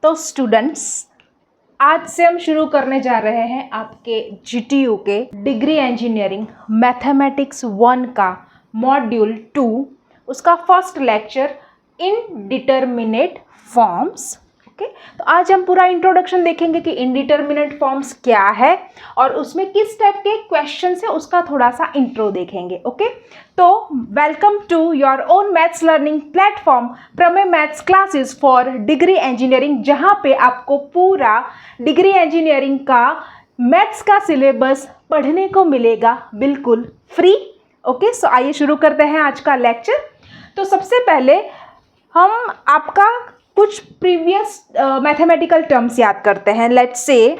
तो स्टूडेंट्स, आज से हम शुरू करने जा रहे हैं आपके GTU के डिग्री इंजीनियरिंग मैथमेटिक्स 1 का मॉड्यूल 2, उसका first lecture indeterminate forms. Okay, तो आज हम पूरा इंट्रोडक्शन देखेंगे कि इनडिटरमिनेट फॉर्म्स क्या है और उसमें किस टाइप के क्वेश्चन है, उसका थोड़ा सा इंट्रो देखेंगे। ओके, तो welcome to your own maths learning platform Prameya maths classes for degree engineering, जहाँ पे आपको पूरा डिग्री इंजीनियरिंग का मैथ्स का सिलेबस पढ़ने को मिलेगा बिल्कुल फ्री। ओके, सो आइए शुरू करते हैं आज का लेक्चर। तो सबसे पहले हम आपका कुछ प्रीवियस मैथमेटिकल टर्म्स याद करते हैं। लेट्स से,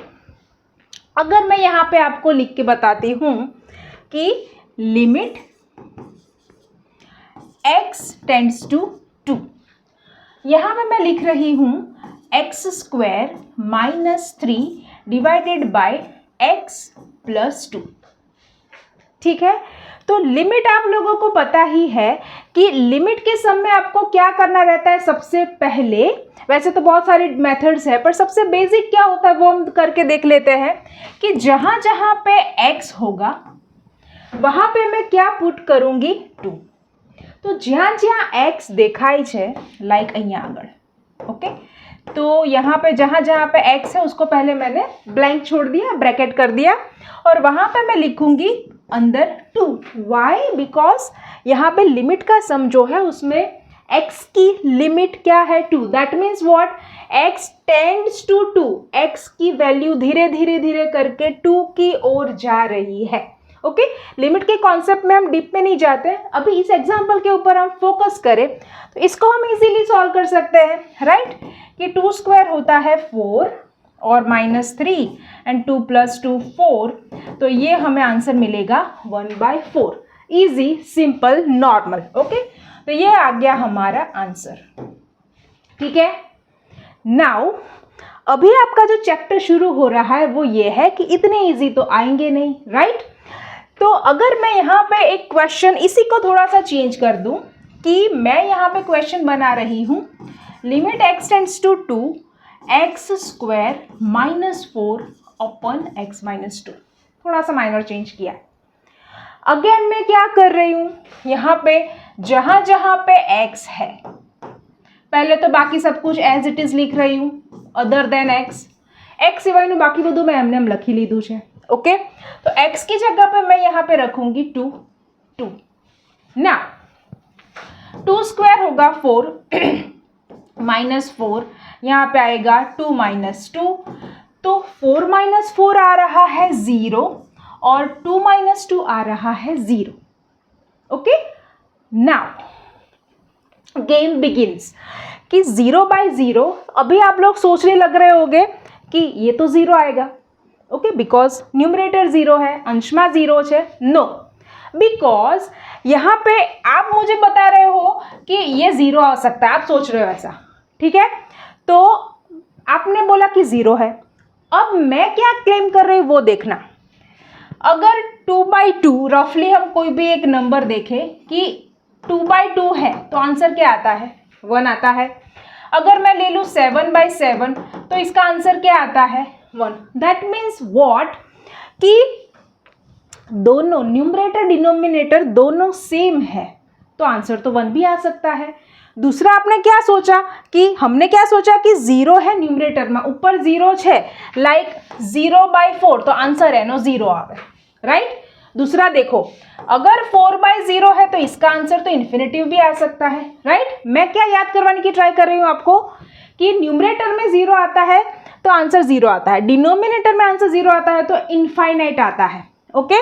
अगर मैं यहाँ पे आपको लिख के बताती हूँ कि लिमिट x टेंड्स टू 2, यहाँ पे मैं लिख रही हूँ x² -3 डिवाइडेड बाय x + 2। ठीक है, तो लिमिट आप लोगों को पता ही है कि लिमिट के सम में आपको क्या करना रहता है। सबसे पहले, वैसे तो बहुत सारी मेथड्स है, पर सबसे बेसिक क्या होता है वो हम करके देख लेते हैं कि जहां जहां पे x होगा वहां पे मैं क्या पुट करूंगी 2। तो જ્યાં જ્યાં x દેખાય છે, લાઈક અહીંયા આગળ, ओके, तो यहाँ पे जहाँ जहाँ पे x है उसको पहले मैंने ब्लैंक छोड़ दिया, ब्रैकेट कर दिया, और वहाँ पे मैं लिखूंगी अंदर 2। वाई? बिकॉज यहाँ पे लिमिट का सम जो है उसमें x की लिमिट क्या है 2। That means what? x tends to 2, x की वैल्यू धीरे धीरे धीरे करके 2 की ओर जा रही है। ओके, लिमिट के कॉन्सेप्ट में हम डीप में नहीं जाते, अभी इस एग्जाम्पल के ऊपर हम फोकस करें तो इसको हम इजीली सॉल्व कर सकते हैं, राइट? कि 2² होता है 4 और -3 एंड 2 + 2 4, तो ये हमें आंसर मिलेगा 1/4। Easy, simple, normal. ओके, तो ये आ गया हमारा आंसर। ठीक है, नाउ अभी आपका जो चैप्टर शुरू हो रहा है वो ये है कि इतने इजी तो आएंगे नहीं, राइट? तो अगर मैं यहाँ पे एक क्वेश्चन, इसी को थोड़ा सा चेंज कर दूं कि मैं यहाँ पे क्वेश्चन बना रही हूँ limit x tends to 2 x² -4 upon x - 2, थोड़ा सा माइनर चेंज किया। अगेन मैं क्या कर रही हूँ, यहाँ पे जहाँ जहाँ पे x है पहले तो बाकी सब कुछ एज इट इज लिख रही हूँ, अदर देन x सिवायનું बाकी બધું मैं एमने લખી લીધું છે। ओके, तो x की जगह पे मैं यहाँ पे रखूंगी 2 ना, 2² होगा 4 -4, यहाँ पे आएगा 2 - 2, तो 4 - 4 आ रहा है 0 और 2 - 2 आ रहा है 0। ओके, नाउ गेम बिगिंस कि 0/0। अभी आप लोग सोचने लग रहे होंगे कि ये तो 0 आएगा, ओके, बिकॉज न्यूमरेटर 0 है, अंशमा 0 है। नो, बिकॉज यहाँ पे आप मुझे बता रहे हो कि ये 0 आ सकता है, आप सोच रहे हो ऐसा, ठीक है? तो आपने बोला कि 0 है, अब मैं क्या क्लेम कर रही हूँ वो देखना। अगर 2/2 रफली हम कोई भी एक नंबर देखें कि 2/2 है तो आंसर क्या आता है? 1 आता है। अगर मैं ले लूँ 7/7 तो इसका आंसर क्या आता है? 1। That means what? कि दोनों न्यूमरेटर डिनोमिनेटर दोनों सेम है तो आंसर तो 1 भी आ सकता है। दूसरा आपने क्या सोचा कि हमने क्या सोचा कि 0 है न्यूमरेटर में, ऊपर 0 है, लाइक 0/4 तो आंसर है नो 0 आवे, राइट? दूसरा देखो, अगर 4/0 है तो इसका आंसर तो इन्फिनेटिव भी आ सकता है, राइट? मैं क्या याद करवाने की ट्राई कर रही हूँ आपको कि न्यूमरेटर में 0 आता है तो आंसर 0 आता है, डिनोमिनेटर में आंसर 0 आता है तो इनफाइनाइट आता है। ओके,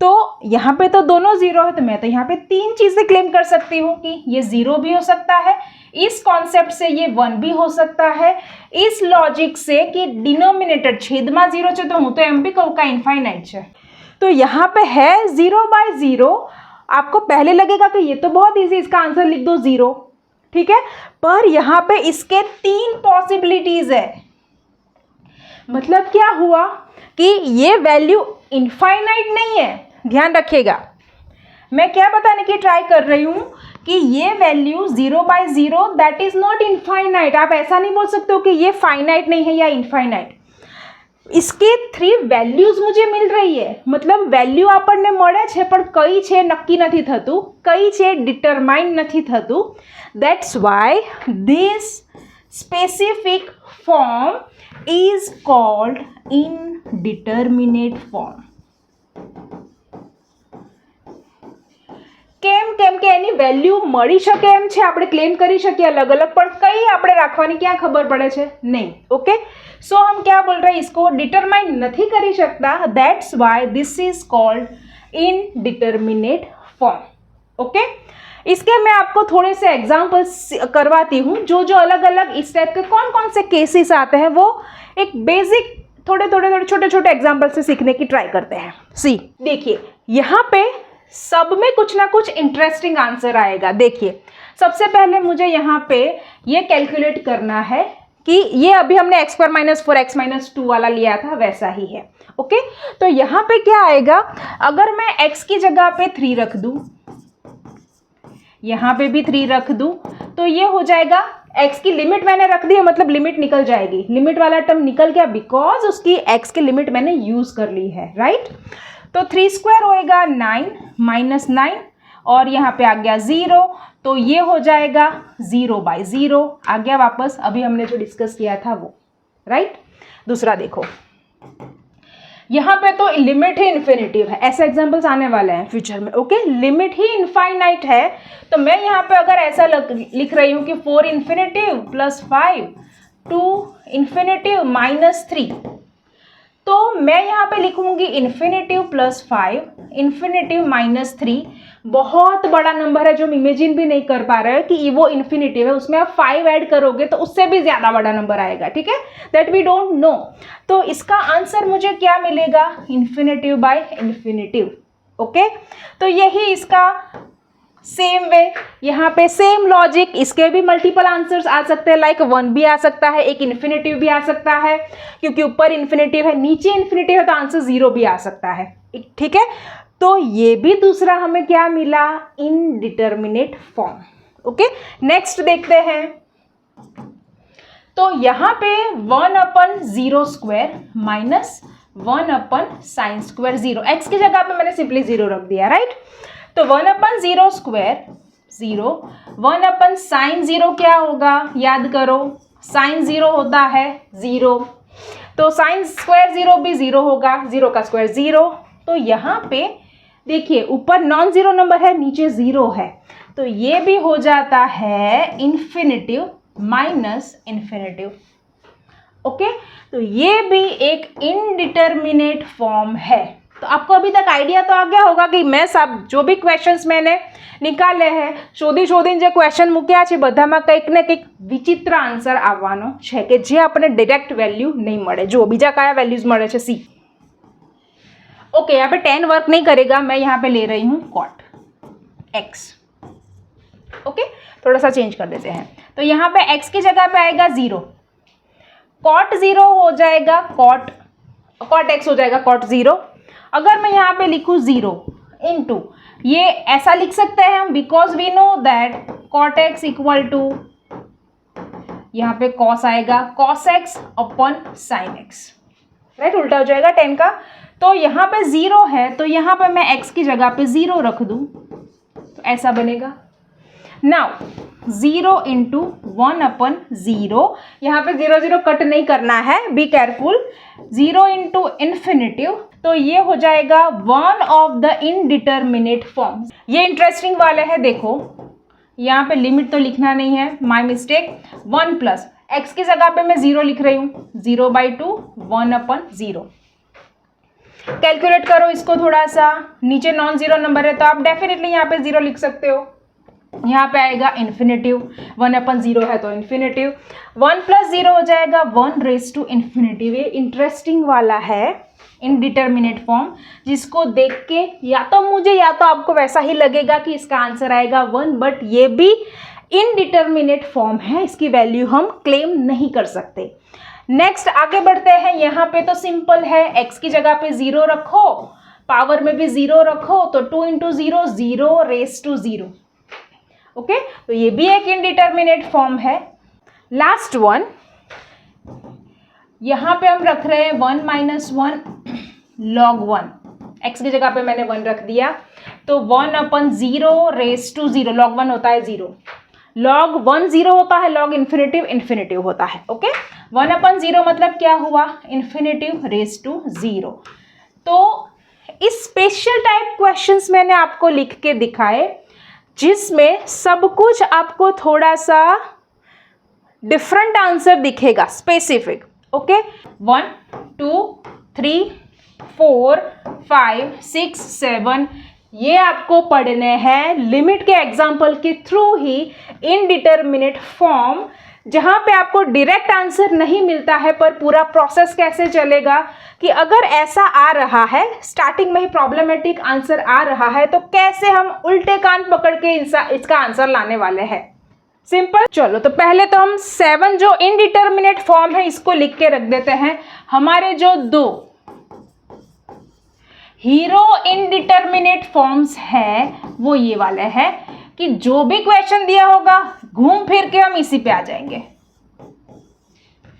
तो यहाँ पे तो दोनों 0 है, तो मैं तो यहाँ पे 3 चीज़ें क्लेम कर सकती हूँ कि ये 0 भी हो सकता है, इस कॉन्सेप्ट से ये 1 भी हो सकता है, इस लॉजिक से कि डिनोमिनेटर छेदमा 0 है तो हूँ तो एम भी कहूँ का इनफाइनाइट है। तो यहाँ पे है 0/0। आपको पहले लगेगा कि ये तो बहुत ईजी, इसका आंसर लिख दो 0, ठीक है? पर यहाँ पे इसके 3 पॉसिबिलिटीज है। मतलब क्या हुआ कि ये वैल्यू इनफाइनाइट नहीं है, ध्यान रखिएगा। मैं क्या बताने की ट्राई कर रही हूँ कि ये value 0/0 that is not infinite. आप ऐसा नहीं बोल सकते हो कि ये फाइनाइट नहीं है या इनफाइनाइट। इसके 3 વેલ્યુઝ मुझे मिल रही है, मतलब વેલ્યુ આપણને મળે છે પણ કઈ છે નક્કી નથી થતું, કઈ છે ડિટરમાઇન નથી થતું. That's why this specific form is called indeterminate form. કેમ કે એની વેલ્યુ મળી શકે એમ છે, આપણે ક્લેમ કરી શકીએ अलग अलग, પણ કઈ આપણે રાખવાની ક્યાં ખબર પડે છે નહીં. ओके, सो हम क्या बोल रहे हैं, इसको डिटरमाइन नहीं कर सकता. That's why this is called indeterminate form. Okay, इसके मैं आपको थोड़े से एग्जाम्पल्स करवाती हूँ. जो अलग अलग इस टाइप के कौन कौन से केसेस आते हैं वो एक बेसिक थोड़े छोटे छोटे एग्जाम्पल से सीखने की ट्राई करते हैं. सी देखिए, यहाँ पे सब में कुछ ना कुछ इंटरेस्टिंग आंसर आएगा. देखिए, सबसे पहले मुझे यहाँ पे ये कैलकुलेट करना है कि ये अभी हमने x² - 4x - 2 वाला लिया था, वैसा ही है. ओके, तो यहाँ पे क्या आएगा, अगर मैं x की जगह पे 3 रख दूँ, यहाँ पे भी 3 रख दूँ, तो ये हो जाएगा. x की लिमिट मैंने रख दी है, मतलब लिमिट निकल जाएगी. लिमिट वाला टर्म निकल गया बिकॉज उसकी x की लिमिट मैंने यूज कर ली है. राइट, तो 3² होएगा 9 - 9 और यहाँ पे आ गया 0, तो ये हो जाएगा 0/0 आ गया वापस. अभी हमने जो डिस्कस किया था वो. राइट, दूसरा देखो, यहाँ पे तो लिमिट ही इन्फिनिटिव है. ऐसे एग्जांपल्स आने वाले हैं फ्यूचर में. ओके, लिमिट ही इनफाइनाइट है, तो मैं यहाँ पे अगर ऐसा लिख रही हूँ कि 4 इन्फिनिटिव + 5 2 इन्फिनिटिव -3, तो मैं यहाँ पे लिखूंगी इन्फिनिटिव + 5 इन्फिनिटिव -3. बहुत बड़ा नंबर है जो हम इमेजिन भी नहीं कर पा रहे हैं कि वो इन्फिनिटिव है. उसमें आप 5 ऐड करोगे तो उससे भी ज़्यादा बड़ा नंबर आएगा. ठीक है, दैट वी डोंट नो. तो इसका आंसर मुझे क्या मिलेगा, इन्फिनिटिव. ओके, तो यही इसका सेम वे, यहाँ पे सेम लॉजिक, इसके भी मल्टीपल आंसर्स आ सकते हैं. लाइक 1 भी आ सकता है, एक इन्फिनिटिव भी आ सकता है, क्योंकि ऊपर इन्फिनिटिव है, नीचे इन्फिनिटिव है, तो आंसर 0 भी आ सकता है. ठीक है, तो ये भी दूसरा हमें क्या मिला, इनडिटरमिनेट फॉर्म. ओके, नेक्स्ट देखते हैं. तो यहाँ पे 1/0² - 1/sin² 0, x की जगह पे मैंने सिंपली 0 रख दिया. राइट, तो 1/0² 0, 1/sin0 क्या होगा, याद करो, sin 0 होता है 0, तो sin² 0 भी 0 होगा, 0 का स्क्वायर 0. तो यहाँ पे देखिए, ऊपर नॉन ज़ीरो नंबर है, नीचे 0 है, तो ये भी हो जाता है इन्फिनिटिव माइनस इन्फिनिटिव. ओके, तो ये भी एक इनडिटरमिनेट फॉर्म है. तो आपको अभी तक आइडिया तो आ गया होगा कि मैं सब जो भी क्वेश्चंस मैंने निकाले हैं, શોધીને જે ક્વેશ્ચન મૂક્યા છે બધામાં કંઈક ને કંઈક વિચિત્ર આન્સર આવવાનો છે કે જે આપણને ડાયરેક્ટ વેલ્યુ નહીં મળે. જો બીજા કયા વેલ્यूज મળે છે, सी. ओके, यहाँ पे 10 वर्क नहीं करेगा, मैं यहाँ पे ले रही हूँ cot x. ओके, थोड़ा सा चेंज कर देते हैं. तो यहाँ पे x की जगह पे आएगा 0, cot 0 हो जाएगा, cot x हो जाएगा cot 0. अगर मैं यहाँ पे लिखूँ 0 इंटू, ये ऐसा लिख सकते हैं हम, because we know that cot x = यहाँ पे cos आएगा, cos x upon sin x. Right, उल्टा हो जाएगा 10 का. तो यहाँ पे 0 है, तो यहाँ पे मैं x की जगह पे 0 रख दूँ, तो ऐसा बनेगा. नाउ 0 × 1/0, यहाँ पे 0 0 कट नहीं करना है, बी केयरफुल. 0 × इन्फिनिटिव, तो ये हो जाएगा 1 ऑफ द इनडिटरमिनेट फॉर्म. ये इंटरेस्टिंग वाले है. देखो, यहाँ पे लिमिट तो लिखना नहीं है, माय मिस्टेक. 1 + x की जगह पे मैं 0 लिख रही हूँ, 0/2 1/0. कैलकुलेट करो इसको थोड़ा सा, नीचे नॉन ज़ीरो नंबर है तो आप डेफिनेटली यहाँ पे 0 लिख सकते हो. यहाँ पे आएगा इन्फिनिटिव, 1/0 है तो इन्फिनिटिव. 1 + 0 हो जाएगा 1⁻∞. ये इंटरेस्टिंग वाला है इनडिटरमिनेट फॉर्म, जिसको देख के या तो आपको वैसा ही लगेगा कि इसका आंसर आएगा 1, बट ये भी इनडिटरमिनेट फॉर्म है, इसकी वैल्यू हम क्लेम नहीं कर सकते. नेक्स्ट आगे बढ़ते हैं. यहाँ पे तो सिंपल है, x की जगह पे 0 रखो, पावर में भी 0 रखो, तो 2 × 0 0 raised to 0. ओके, तो ये भी एक इनडिटर्मिनेट फॉर्म है। लास्ट वन, यहाँ पे हम रख रहे हैं 1 - 1 log 1, x की जगह पे मैंने 1 रख दिया, तो 1/0 raised to 0, log 1 होता है 0, log 1 0 होता है, log इन्फिनेटिव इन्फिनेटिव होता है। ओके, 1/0 मतलब क्या हुआ, इन्फिनेटिव रेज टू 0। तो इस स्पेशल टाइप क्वेश्चंस मैंने आपको लिख के दिखाए जिसमें सब कुछ आपको थोड़ा सा डिफरेंट आंसर दिखेगा, स्पेसिफिक। ओके, 1 2 3 4 5 6 7 ये आपको पढ़ने हैं लिमिट के एग्जाम्पल के थ्रू ही इनडिटर्मिनेट फॉर्म, जहाँ पे आपको डायरेक्ट आंसर नहीं मिलता है पर पूरा प्रोसेस कैसे चलेगा कि अगर ऐसा आ रहा है, स्टार्टिंग में ही प्रॉब्लमेटिक आंसर आ रहा है, तो कैसे हम उल्टे कान पकड़ के इसका आंसर लाने वाले हैं। सिंपल। चलो, तो पहले तो हम 7 जो इनडिटर्मिनेट फॉर्म है इसको लिख के रख देते हैं। हमारे जो 2 हीरो इनडिटर्मिनेट फॉर्म्स है वो ये वाले हैं कि जो भी क्वेश्चन दिया होगा घूम फिर के हम इसी पे आ जाएंगे।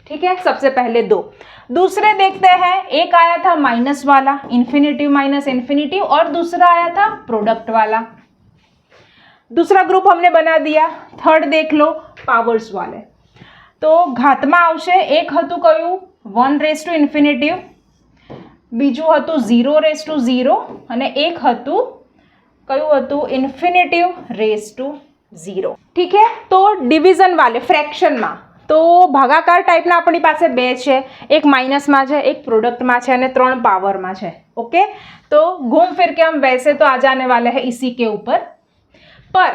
ठीक है, सबसे पहले 2। दूसरे देखते हैं, एक आया था माइनस वाला, इन्फिनेटिव माइनस इन्फिनेटिव, और दूसरा आया था प्रोडक्ट वाला। दूसरा ग्रुप हमने बना दिया। थर्ड देख लो, पावर्स वाले। तो घातमा आवशे, एक हतुं कयुं 1 raised to ઇન્ફિનિટિવ, બીજું હતું 0 raised to 0 અને એક હતું કયું હતું ઇન્ફિનિટિવ raised to 0। ठीक है, तो डिविजन वाले फ्रेक्शનમાં तो ભાગાકાર ટાઈપના આપણી પાસે 2 છે, એક માઇનસમાં છે, એક પ્રોડક્ટમાં છે અને 3 પાવરમાં છે। ओके, तो घूम फिर के हम वैसे तो आ जाने वाले हैं इसी के ऊपर, पर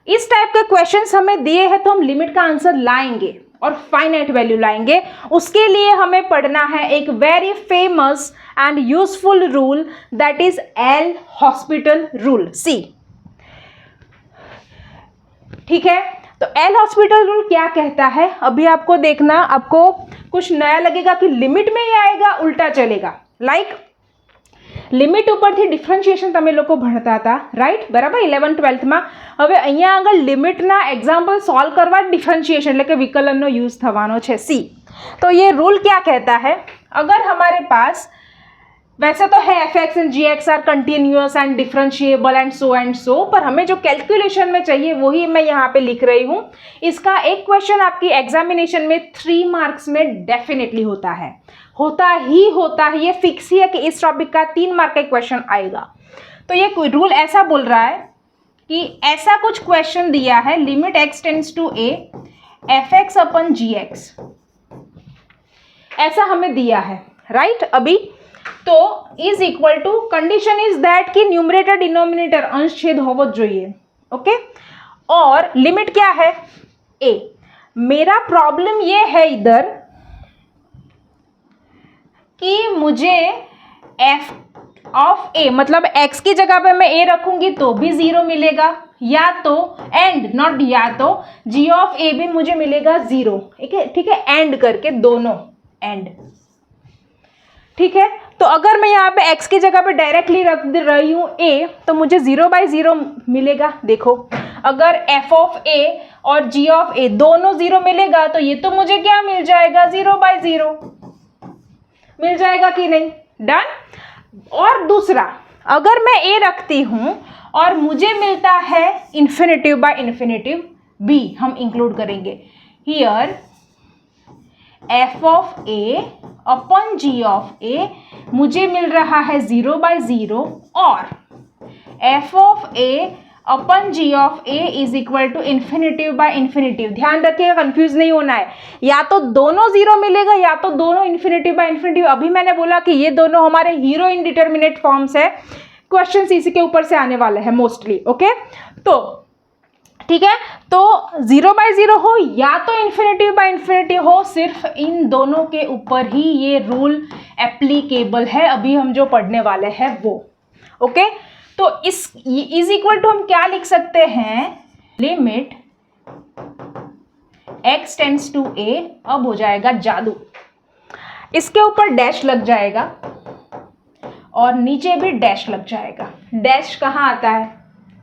इस टाइप के क्वेश्चंस हमें दिए हैं तो हम लिमिट का आंसर लाएंगे और फाइनाइट वैल्यू लाएंगे। उसके लिए हमें पढ़ना है एक very famous and useful rule, that is L Hospital rule, see. ठीक है, तो एल हॉस्पिटल रूल क्या कहता है, अभी आपको देखना, आपको कुछ नया लगेगा कि लिमिट में ये आएगा, उल्टा चलेगा। लाइक लिमिट ઉપરથી ડિફરન્શિએશન તમે લોકો ભણતા હતા, રાઈટ? બરાબર, 11th-12th માં। હવે અહીંયા આગળ લિમિટના એક્ઝામ્પલ સોલ્વ કરવા ડિફરન્શિએશન એટલે કે વિકલનનો યુઝ થવાનો છે, सी। तो ये रूल क्या कहता है, अगर हमारे पास वैसे तो है f(x) and g(x) are continuous and differentiable and so, पर हमें जो कैलकुलेशन में चाहिए वही मैं यहाँ पे लिख रही हूँ। इसका एक क्वेश्चन आपकी एग्जामिनेशन में 3 मार्क्स में डेफिनेटली होता है, होता है, ये फिक्स ही है कि इस टॉपिक का 3 मार्क का क्वेश्चन आएगा। तो ये कोई रूल ऐसा बोल रहा है कि ऐसा कुछ क्वेश्चन दिया है, limit x tends to a f(x) upon g(x), ऐसा हमें दिया है, राइट? अभी तो is equal to, condition is that कि न्यूमरेटर डिनोमिनेटर अंश छेद होवो જોઈએ। ओके, और लिमिट क्या है, a। मेरा प्रॉब्लम ये है इधर कि मुझे f ऑफ a, मतलब x की जगह पे मैं a रखूंगी तो भी 0 मिलेगा, या तो एंड नॉट, या तो g ऑफ a भी मुझे मिलेगा 0। ठीक है, एंड करके दोनों एंड। ठीक है, तो अगर मैं यहाँ पे x की जगह पे डायरेक्टली रख रही हूँ a, तो मुझे 0/0 मिलेगा। देखो, अगर f ऑफ a और g ऑफ a दोनों 0 मिलेगा तो ये तो मुझे क्या मिल जाएगा, 0/0 मिल जाएगा कि नहीं? डन। और दूसरा, अगर मैं a रखती हूँ और मुझे मिलता है इन्फिनेटिव बाय इन्फिनेटिव b, हम इंक्लूड करेंगे here f of a upon g of a, मुझे मिल रहा है 0/0, और f of a upon g of a is equal to infinity by infinity. ध्यान रखिएगा, कंफ्यूज नहीं होना है, या तो दोनों 0 मिलेगा या तो दोनों इन्फिनेटिव बाय इन्फिनेटिव। अभी मैंने बोला कि ये दोनों हमारे हीरो इनडिटर्मिनेट फॉर्म्स है, क्वेश्चन इसी के ऊपर से आने वाले हैं मोस्टली। ओके, तो ठीक है, तो 0/0 हो या तो इन्फिनेटिव बाय इन्फिनेटिव हो, सिर्फ इन दोनों के ऊपर ही ये रूल एप्लीकेबल है, अभी हम जो पढ़ने वाले हैं वो। ओके, तो इस इज इक्वल टू हम क्या लिख सकते हैं, limit x tends to a, अब हो जाएगा जादू, इसके ऊपर डैश लग जाएगा और नीचे भी डैश लग जाएगा। डैश कहाँ आता है,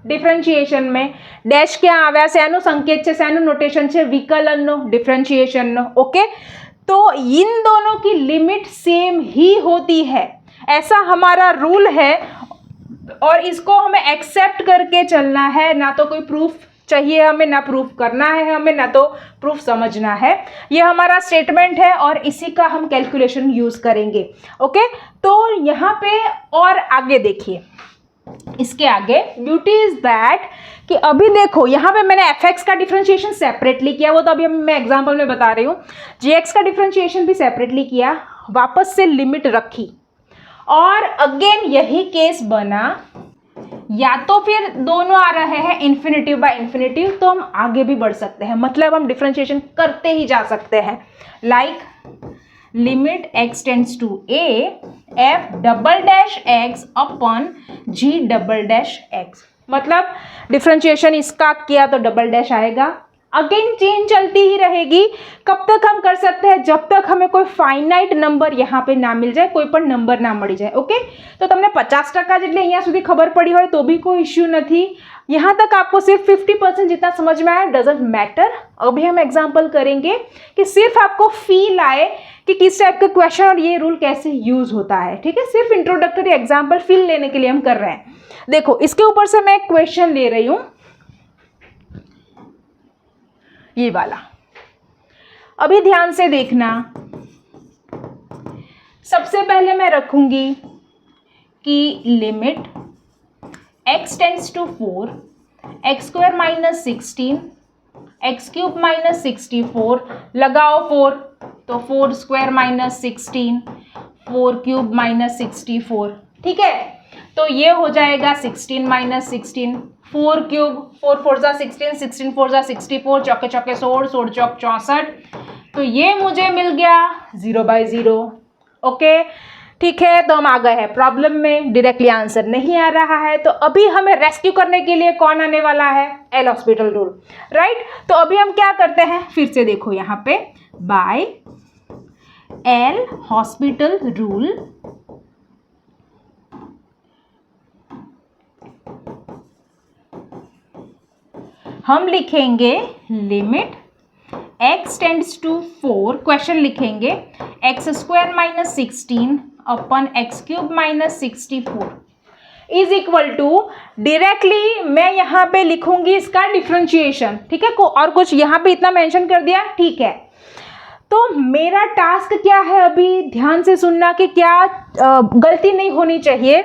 ડિફરન્શિએશન में ડેશ ક્યાં આવ્યા છે એનું સંકેત છે શેનું નોટેશન છે વિકલનનો ડિફરન્શિएशनનો ओके तो इन दोनों की लिमिट सेम ही होती है ऐसा हमारा रूल है और इसको हमें एक्सेप्ट करके चलना है ना तो कोई प्रूफ चाहिए हमें ना प्रूफ करना है हमें ना तो प्रूफ समझना है ये हमारा स्टेटमेंट है और इसी का हम कैलकुलेशन यूज़ करेंगे ओके तो यहाँ पे और आगे देखिए इसके आगे ब्यूटी इज दैट कि अभी देखो यहाँ पे मैंने एफ एक्स का डिफरेंशिएशन सेपरेटली किया वो तो अभी मैं एग्जांपल में बता रही हूँ जी एक्स का डिफरेंशिएशन भी सेपरेटली किया वापस से लिमिट रखी और अगेन यही केस बना या तो फिर दोनों आ रहे हैं इन्फिनिटिव बाय इन्फिनिटिव तो हम आगे भी बढ़ सकते हैं मतलब हम डिफरेंशिएशन करते ही जा सकते हैं like limit x tends to a f double dash x upon g double dash x मतलब डिफरेंशिएशन इसका किया तो डबल डैश आएगा अगेन चेन चलती ही रहेगी कब तक हम कर सकते हैं जब तक हमें कोई फाइनाइट नंबर यहाँ पे ना मिल जाए कोई पण नंबर ना मળી जाए ओके तो તમને 50% જેટલી અહીંયા સુધી ખબર પડી હોય તો भी कोई इश्यू नहीं यहाँ तक आपको सिर्फ 50% जितना समझ में आया डजेंट मैटर अभी हम एग्जाम्पल करेंगे कि सिर्फ आपको फील आए कि किस टाइप का क्वेश्चन और ये रूल कैसे यूज होता है ठीक है सिर्फ इंट्रोडक्टरी एग्जाम्पल फील लेने के लिए हम कर रहे हैं देखो इसके ऊपर से मैं एक क्वेश्चन ले रही हूँ ये वाला अभी ध्यान से देखना सबसे पहले मैं रखूंगी कि limit x tends to 4 x square minus 16 x cube minus 64 लगाओ 4 तो 4 स्क्वायर माइनस 16 4 क्यूब माइनस 64 ठीक है तो ये हो जाएगा 16 माइनस 16 4 क्यूब 4 4 जा 16 16 4 जा 64 चौके चौके 16 16 चौक 64 तो ये मुझे मिल गया 0/0 ओके ठीक है तो हम आ गए हैं प्रॉब्लम में डायरेक्टली आंसर नहीं आ रहा है तो अभी हमें रेस्क्यू करने के लिए कौन आने वाला है एल हॉस्पिटल रूल राइट तो अभी हम क्या करते हैं फिर से देखो यहाँ पे बाय एल हॉस्पिटल रूल हम लिखेंगे limit x tends to 4 question लिखेंगे एक्स स्क्वायर माइनस 16 अपन x cube minus 64 is equal to directly मैं यहाँ पे लिखूंगी इसका डिफरेंशिएशन ठीक है और कुछ यहाँ पे इतना मेंशन कर दिया ठीक है तो मेरा टास्क क्या है अभी ध्यान से सुनना कि क्या गलती नहीं होनी चाहिए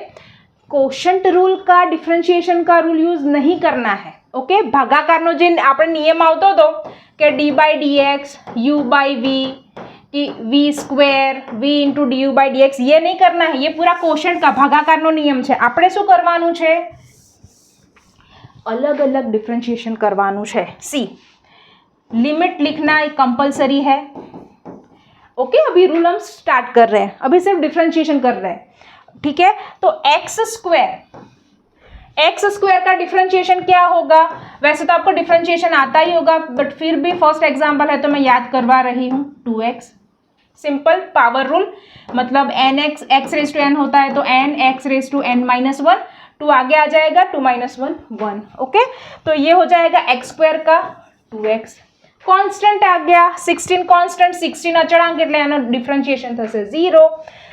कोशंट रूल का डिफरेंशिएशन का रूल यूज नहीं करना है ओके ભાગાકારનો જે આપણે નિયમ આવતો હતો કે d/dx u/v कि v square v into du/dx ये नहीं करना है ये पूरा कोशंट का ભાગાકારનો નિયમ છે આપણે શું કરવાનું છે अलग अलग डिफरेंशिएशन करवाનું છે सी लिमिट लिखना कंपलसरी है ओके अभी रूल हम स्टार्ट कर रहे हैं अभी सिर्फ डिफरेंशिएशन कर रहे हैं ठीक है तो एक्स स्क्वायर का डिफरेंशिएशन क्या होगा वैसे तो आपको डिफरेंशिएशन आता ही होगा बट फिर भी फर्स्ट एग्जांपल है तो मैं याद करवा रही हूँ 2x सिंपल पावर रूल मतलब n x raise to n होता है तो n x raise to n minus 1 2 आगे आ जाएगा 2 माइनस 1 1 ओके तो ये हो जाएगा एक्स स्क्वायर का 2x कॉन्स्टेंट आ गया 16 कॉन्स्टेंट 16 अचड़ांक એટલે એનો डिफरेंशिएशन થશે 0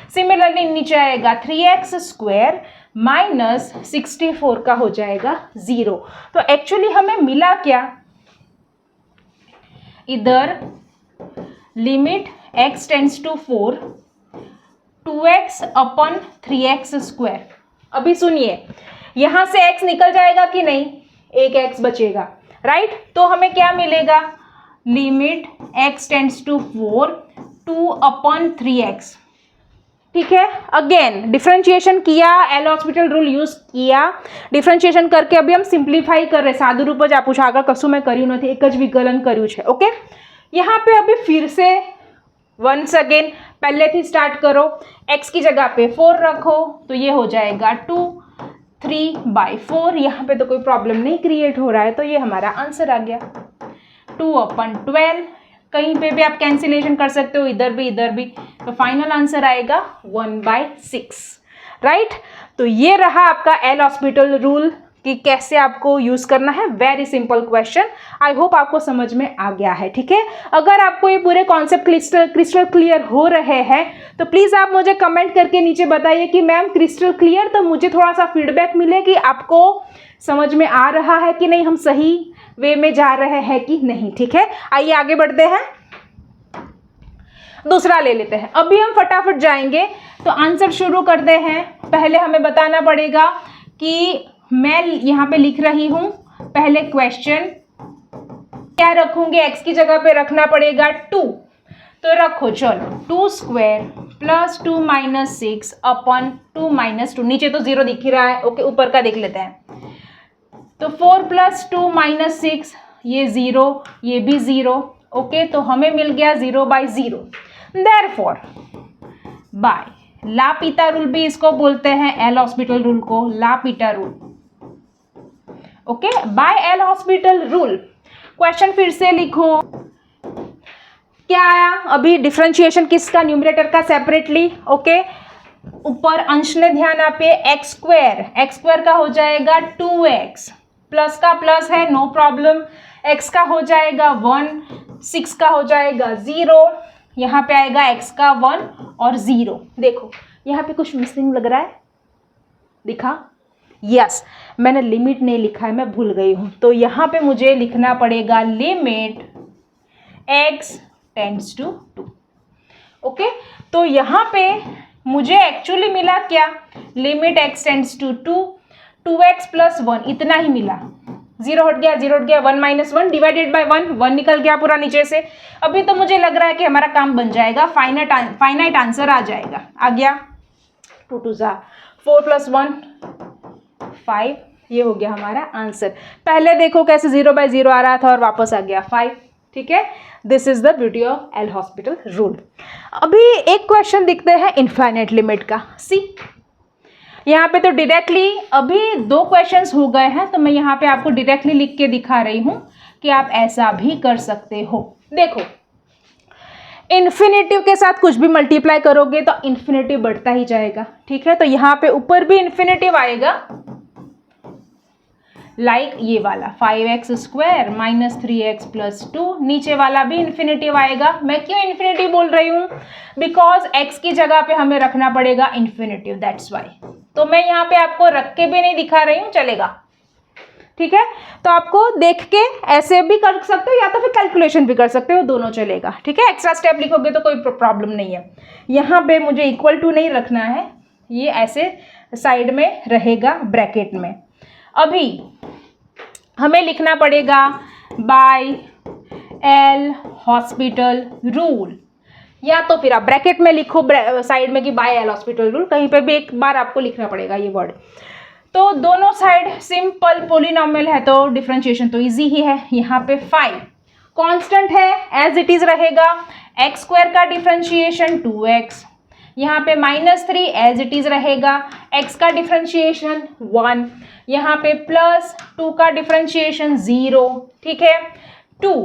सिमिलरली नीचे आएगा 3x स्क्वायर माइनस 64 का हो जाएगा 0 तो एक्चुअली हमें मिला क्या इधर limit x tends to 4 2x upon 3x square अभी सुनिए यहाँ से x निकल जाएगा कि नहीं एक x बचेगा राइट तो हमें क्या मिलेगा limit x tends to 4 2 upon 3x ठीक है अगेन डिफरेंशिएशन किया एल हॉस्पिटल रूल यूज किया डिफरेंशिएशन करके अभी हम सिंप्लीफाई कर रहे सादू रूप ज आपू आगे कशु मैं कर्यु नहीं एक ज विकलन कर्यु छे ओके यहाँ पे अभी फिर से वंस अगेन पहले थी स्टार्ट करो x की जगह पे 4 रखो तो ये हो जाएगा 2 3/4 यहाँ पे तो कोई प्रॉब्लम नहीं क्रिएट हो रहा है तो ये हमारा आंसर आ गया 2/12 कहीं पे भी आप कैंसिलेशन कर सकते हो इधर भी तो फाइनल आंसर आएगा 1/6 राइट तो ये रहा आपका एल हॉस्पिटल रूल कि कैसे आपको यूज़ करना है। Very simple question, I hope आपको समझ में आ गया है। ठीक है, अगर आपको ये पूरे कॉन्सेप्ट क्रिस्टल क्लियर हो रहे हैं तो प्लीज़ आप मुझे कमेंट करके नीचे बताइए कि मैम क्रिस्टल क्लियर, तो मुझे थोड़ा सा फीडबैक मिले कि आपको समझ में आ रहा है कि नहीं, हम सही वे में जा रहे हैं कि नहीं। ठीक है, आइए आगे बढ़ते हैं, दूसरा ले लेते हैं। अभी हम फटाफट जाएंगे, तो आंसर शुरू करते हैं। पहले हमें बताना पड़ेगा कि मैं यहाँ पे लिख रही हूँ पहले क्वेश्चन, क्या रखूंगी, x की जगह पे रखना पड़ेगा 2, तो रखो चलो 2 स्क्वायर प्लस 2 माइनस 6 अपन 2 माइनस 2, नीचे तो 0 दिख ही रहा है, ओके ऊपर का देख लेते हैं। तो 4 प्लस 2 माइनस 6, ये 0, ये भी 0, ओके, तो हमें मिल गया 0/0। देयरफॉर बाय लापिता रूल भी इसको बोलते हैं, एल हॉस्पिटल रूल को L'Hopital rule, okay, by L Hospital rule. Question फिर से लिखो, क्या आया अभी, डिफरेंशिएशन किसका, न्यूमरेटर का सेपरेटली, ओके, ऊपर अंश ने ध्यान आपे, एक्स स्क्वायर का हो जाएगा 2x, प्लस का प्लस है नो प्रॉब्लम, x का हो जाएगा 1, 6 का हो जाएगा 0, यहाँ पे आएगा x का 1 और 0। देखो यहाँ पे कुछ मिसिंग लग रहा है, दिखा, यस मैंने लिमिट नहीं लिखा है, मैं भूल गई हूँ, तो यहाँ पे मुझे लिखना पड़ेगा limit x tends to 2, okay. तो यहाँ पे मुझे एक्चुअली मिला क्या, limit x tends to 2, 2x plus 1, इतना ही मिला, 0 हट गया 1 माइनस 1 डिवाइडेड बाय 1 निकल गया पूरा नीचे से। अभी तो मुझे लग रहा है कि हमारा काम बन जाएगा, फाइनाइट आंसर आ जाएगा, आ गया, 2 2 जा 4 प्लस 1 5, ये हो गया हमारा आंसर। पहले देखो कैसे 0/0 आ रहा था और वापस आ गया 5, ठीक है, this is the beauty of L Hospital rule. अभी एक क्वेश्चन दिखते हैं इनफाइनाइट लिमिट का, सी यहाँ पे तो डायरेक्टली अभी 2 क्वेश्चंस हो गए हैं, तो मैं यहाँ पे आपको डायरेक्टली लिख के दिखा रही हूँ कि आप ऐसा भी कर सकते हो। देखो इन्फिनेटिव के साथ कुछ भी मल्टीप्लाई करोगे तो इन्फिनेटिव बढ़ता ही जाएगा, ठीक है, तो यहाँ पे ऊपर भी इन्फिनेटिव आएगा, लाइक ये वाला 5x square minus 3x plus 2, नीचे वाला भी इन्फिनेटिव आएगा। मैं क्यों इन्फिनेटिव बोल रही हूँ, बिकॉज x की जगह पे हमें रखना पड़ेगा इन्फिनेटिव, दैट्स वाई। तो मैं यहाँ पे आपको रख के भी नहीं दिखा रही हूँ, चलेगा, ठीक है, तो आपको देख के ऐसे भी कर सकते हो या तो फिर कैलकुलेशन भी कर सकते हो, दोनों चलेगा, ठीक है, एक्स्ट्रा स्टेप लिखोगे तो कोई प्रॉब्लम नहीं है। यहाँ पे मुझे इक्वल टू नहीं रखना है, ये ऐसे साइड में रहेगा ब्रैकेट में। अभी हमें लिखना पड़ेगा बाय एल हॉस्पिटल रूल, या तो फिर आप ब्रैकेट में लिखो साइड में कि बाय एल हॉस्पिटल रूल, कहीं पे भी एक बार आपको लिखना पड़ेगा ये वर्ड। तो दोनों साइड सिंपल पोलिनोमियल है तो डिफरेंशिएशन तो इजी ही है। यहाँ पे 5 कांस्टेंट है, एज इट इज रहेगा, एक्स स्क्वायर का डिफरेंशिएशन 2x, यहाँ पे -3 एज इट इज रहेगा, x का डिफरेंशिएशन 1, यहाँ पे +2 का डिफरेंशिएशन 0, ठीक है, 2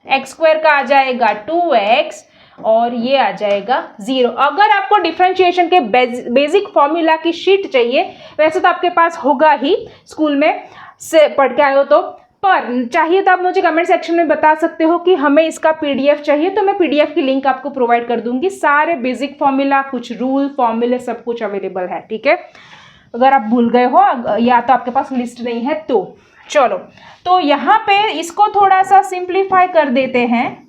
एक्स स्क्वायर का आ जाएगा 2x और ये आ जाएगा 0। अगर आपको डिफरेंशिएशन के बेसिक फॉर्मूला की शीट चाहिए, वैसे तो आपके पास होगा ही, स्कूल में से पढ़ के आए हो तो, पर चाहिए तो आप मुझे कमेंट सेक्शन में बता सकते हो कि हमें इसका PDF चाहिए, तो मैं PDF की लिंक आपको प्रोवाइड कर दूंगी। सारे बेसिक फॉर्मूला, कुछ रूल फॉर्मूले सब कुछ अवेलेबल है, ठीक है, अगर आप भूल गए हो या तो आपके पास लिस्ट नहीं है तो। चलो, तो यहाँ पे इसको थोड़ा सा सिंप्लीफाई कर देते हैं,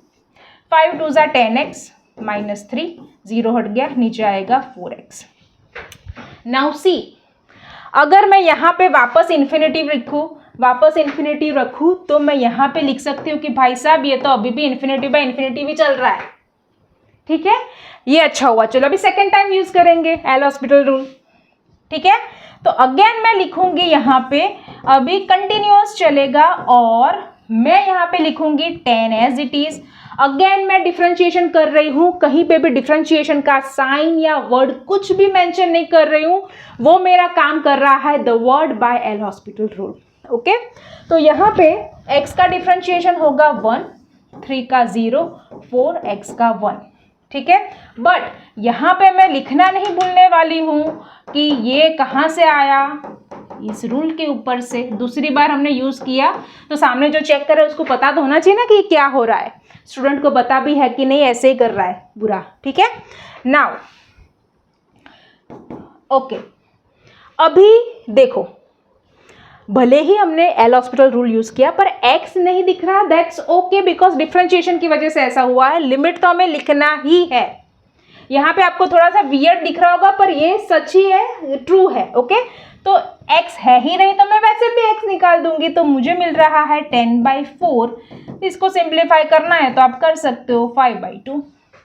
5 2 ज़ा 10x -3, 0 हट गया, नीचे आएगा 4x। नाउ सी, अगर मैं यहाँ पे वापस इन्फिनेटिव रखूँ तो मैं यहाँ पे लिख सकती हूँ कि भाई साहब ये तो अभी भी इन्फिनेटिव बाय इन्फिनेटिव ही चल रहा है, ठीक है, ये अच्छा हुआ। चलो अभी सेकेंड टाइम यूज करेंगे एल हॉस्पिटल रूल, ठीक है, तो अगेन मैं लिखूंगी यहाँ पे, अभी कंटिन्यूअस चलेगा और मैं यहाँ पे लिखूंगी 10 एज इट इज। अगेन मैं डिफरेंशिएशन कर रही हूँ, कहीं पे भी डिफरेंशिएशन का साइन या वर्ड कुछ भी मेंशन नहीं कर रही हूँ, वो मेरा काम कर रहा है the word by L Hospital rule, okay. तो यहाँ पे x का डिफरेंशिएशन होगा 1, 3 का 0, 4 x का 1, ठीक है। बट यहाँ पे मैं लिखना नहीं भूलने वाली हूँ कि ये कहाँ से आया, इस रूल के ऊपर से। दूसरी बार हमने यूज़ किया तो सामने जो चेक करे उसको पता तो होना चाहिए ना कि क्या हो रहा है, स्टूडेंट को पता भी है कि नहीं ऐसे ही कर रहा है बुरा, ठीक है। नाउ ओके, अभी देखो, भले ही हमने एल हॉस्पिटल रूल यूज किया पर एक्स नहीं दिख रहा, दैट्स ओके, बिकॉज डिफरेंशिएशन की वजह से ऐसा हुआ है। लिमिट तो हमें लिखना ही है। यहाँ पे आपको थोड़ा सा वियर्ड दिख रहा होगा पर ये सच ही है, ट्रू है, ओके। तो x है ही नहीं तो मैं वैसे भी x निकाल दूंगी, तो मुझे मिल रहा है 10/4। इसको सिंप्लीफाई करना है तो आप कर सकते हो 5/2।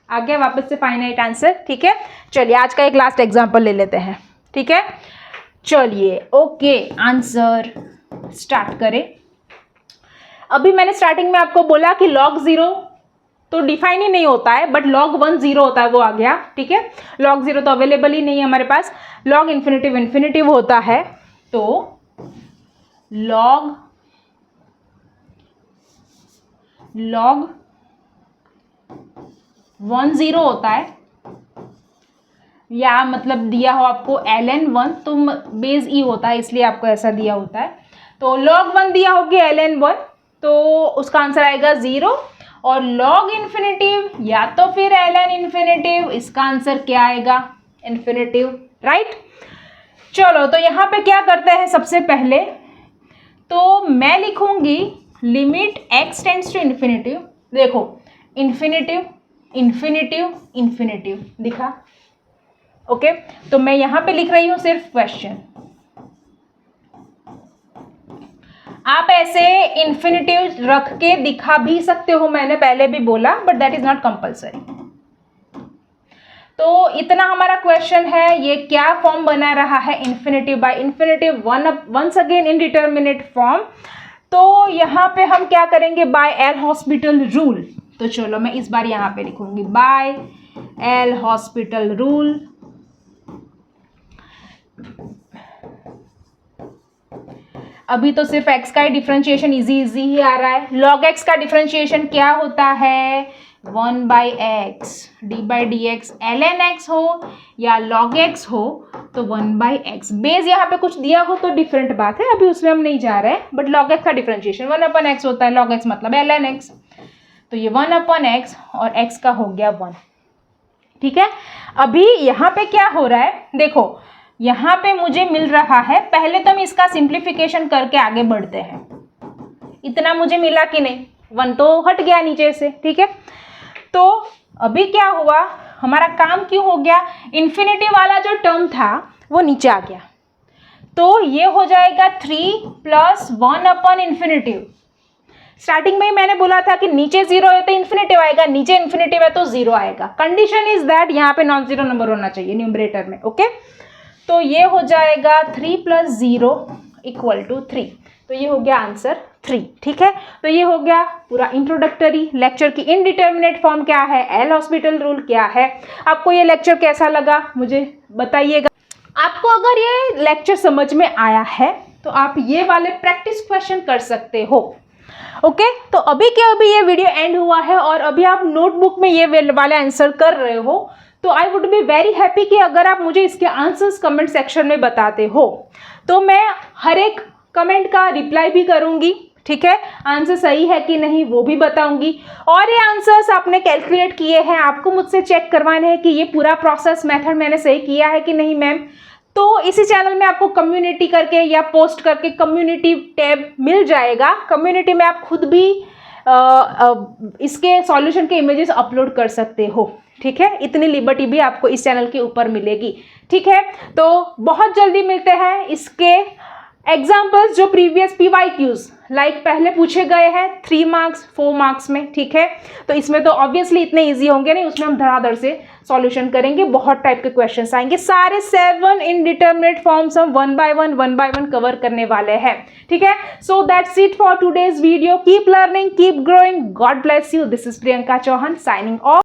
आ गया वापस से फाइनाइट आंसर, ठीक है। चलिए आज का एक लास्ट एग्जांपल ले लेते हैं, ठीक है। चलिए ओके, आंसर स्टार्ट करें। अभी मैंने स्टार्टिंग में आपको बोला कि log 0 तो डिफाइन ही नहीं होता है, बट log 1 0 होता है, वो आ गया, ठीक है। log 0 तो अवेलेबल ही नहीं है हमारे पास, log इन्फिनेटिव इन्फिनेटिव होता है, तो log 1 0 होता है, या मतलब दिया हो आपको ln 1 तो बेस ई होता है, इसलिए आपको ऐसा दिया होता है। तो log 1 दिया होगी ln 1 तो उसका आंसर आएगा 0, और log इन्फिनेटिव या तो फिर ln इन्फिनेटिव, इसका आंसर क्या आएगा, इन्फिनेटिव, राइट। चलो तो यहाँ पे क्या करते हैं, सबसे पहले तो मैं लिखूंगी limit x tends to infinity. देखो इन्फिनेटिव इन्फिनेटिव इन्फिनेटिव दिखा, ओके। तो मैं यहाँ पे लिख रही हूँ सिर्फ क्वेश्चन। आप ऐसे इन्फिनेटिव रख के दिखा भी सकते हो, मैंने पहले भी बोला, but that is not compulsory. तो इतना हमारा क्वेश्चन है, ये क्या फॉर्म बना रहा है, infinity by infinity, once again indeterminate form. तो यहाँ पे हम क्या करेंगे, बाय एल हॉस्पिटल रूल। तो चलो मैं इस बार यहाँ पे लिखूंगी बाय एल हॉस्पिटल रूल। अभी तो सिर्फ x का ही डिफरेंशिएशन इजी ही आ रहा है। log x का डिफरेंशिएशन क्या होता है, 1/x d/dx, ln x हो या log x हो तो 1/x। बेस यहाँ पे कुछ दिया हो तो डिफरेंट बात है, अभी उसमें हम नहीं जा रहे हैं, बट log x का डिफरेंशिएशन 1/x होता है, log x मतलब ln x। तो ये 1/x और x का हो गया 1, ठीक है। अभी यहाँ पे क्या हो रहा है, देखो यहाँ पे मुझे मिल रहा है, पहले तो हम इसका सिंप्लीफिकेशन करके आगे बढ़ते हैं। इतना मुझे मिला कि नहीं, 1 तो हट गया नीचे से, ठीक है। तो अभी क्या हुआ, हमारा काम क्यों हो गया, इन्फिनिटी वाला जो टर्म था वो नीचे आ गया, तो ये हो जाएगा 3 + 1/इन्फिनेटिव। स्टार्टिंग में ही मैंने बोला था कि नीचे 0 है तो इन्फिनेटिव आएगा, नीचे इन्फिनेटिव है तो 0 आएगा। कंडीशन इज दैट यहाँ पे नॉन जीरो नंबर होना चाहिए न्यूमरेटर में, ओके। तो ये हो जाएगा 3 + 0 = 3। तो ये हो गया आंसर 3, ठीक है। तो ये हो गया पूरा इंट्रोडक्टरी लेक्चर की इनडिटर्मिनेट फॉर्म क्या है, एल हॉस्पिटल रूल क्या है। आपको ये लेक्चर कैसा लगा मुझे बताइएगा। आपको अगर ये लेक्चर समझ में आया है तो आप ये वाले प्रैक्टिस क्वेश्चन कर सकते हो, ओके। तो अभी के अभी ये वीडियो एंड हुआ है और अभी आप नोटबुक में ये वाले आंसर कर रहे हो, तो I would be very happy कि अगर आप मुझे इसके आंसर्स कमेंट सेक्शन में बताते हो, तो मैं हर एक कमेंट का रिप्लाई भी करूंगी, ठीक है। आंसर सही है कि नहीं वो भी बताऊंगी, और ये आंसर्स आपने कैलकुलेट किए हैं, आपको मुझसे चेक करवाने हैं कि ये पूरा प्रोसेस मेथड मैंने सही किया है कि नहीं मैम। तो इसी चैनल में आपको कम्युनिटी करके या पोस्ट करके कम्युनिटी टैब मिल जाएगा। कम्युनिटी में आप खुद भी इसके सॉल्यूशन के इमेजेस अपलोड कर सकते हो, ठीक है। इतनी लिबर्टी भी आपको इस चैनल के ऊपर मिलेगी, ठीक है। तो बहुत जल्दी मिलते हैं इसके एग्जाम्पल्स जो प्रीवियस PYQs लाइक पहले पूछे गए हैं 3 मार्क्स 4 मार्क्स में, ठीक है। तो इसमें तो ऑब्वियसली इतने इजी होंगे नहीं, उसमें हम धड़ाधड़ से सॉल्यूशन करेंगे, बहुत टाइप के क्वेश्चंस आएंगे। सारे 7 इनडिटर्मिनेट फॉर्म्स हम 1 by 1 कवर करने वाले हैं, ठीक है। So that's it for today's video. Keep learning, keep growing, God bless you. This is Priyanka Chauhan signing of.